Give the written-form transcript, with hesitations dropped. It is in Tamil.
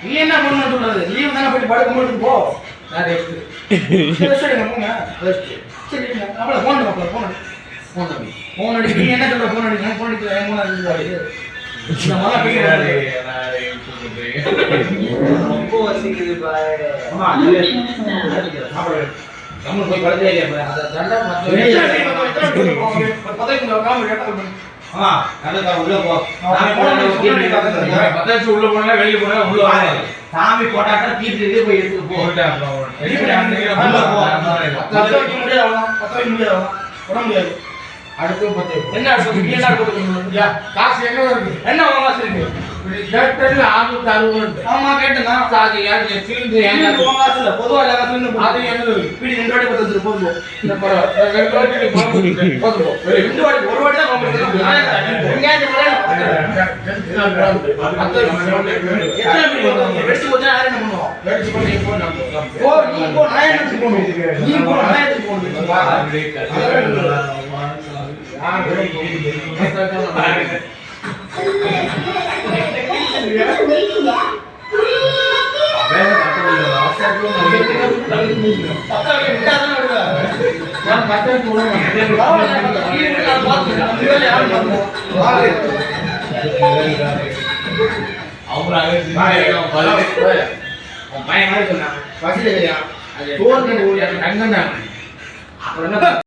நீ என்ன பண்ண சொல்றது? லீவ் தானே போய் படுக்க முடியும் போ. நான் ரெஸ்ட். ரெஸ்ட் போங்க. ரெஸ்ட். சரி அப்பள போன் அடி. போன் அடி. நீ என்ன சொல்ற போன் அடி? நான் போன் அடிக்கல. போன் அடி. இந்த மழை பெய்யறாரு. ரொம்ப வசிக்குது பாய். அம்மா அப்பள நம்ம போய் படுக்கவே இல்லையா? அத தண்டா பதவிக்கு காம கேட்டா ஆ நல்லதா உள்ள போ. பதவிக்கு உள்ள போனா வெளிய போனா உள்ள வா. சாமி போட்டாட்டா தீர்த்து போய் எடுத்து போ. உள்ள போ. பதவிக்கு முடியாது போட முடியாது. அடுத்து பதவி என்ன என்ன கொடுக்கணும்? காசு எங்க இருக்கு? என்ன காசு இருக்கு? கேட்டல 660. ஆமா கேட்டனா சாதி யார் சிலிண்டர் ஏங்க காசு இல்ல பொதுவா எல்லா காசும் அது என்னது பிடி 2 வாட்டி பத்து போடுங்க இந்த பர 2 வாட்டி போடுங்க 2 வாட்டி ஒரு வாட்டி தான் காம்படிஷன் எங்கயாவது போறேன் எத்தனை பிடி வெட்டி போச்சா யார் என்ன பண்ணுவா வெட்டி பண்ணி போ நம்ம ஓ நீ போ நான் என்ன பண்ணுவேன் நீ போ நான் என்ன பண்ணுவேன் அவங்க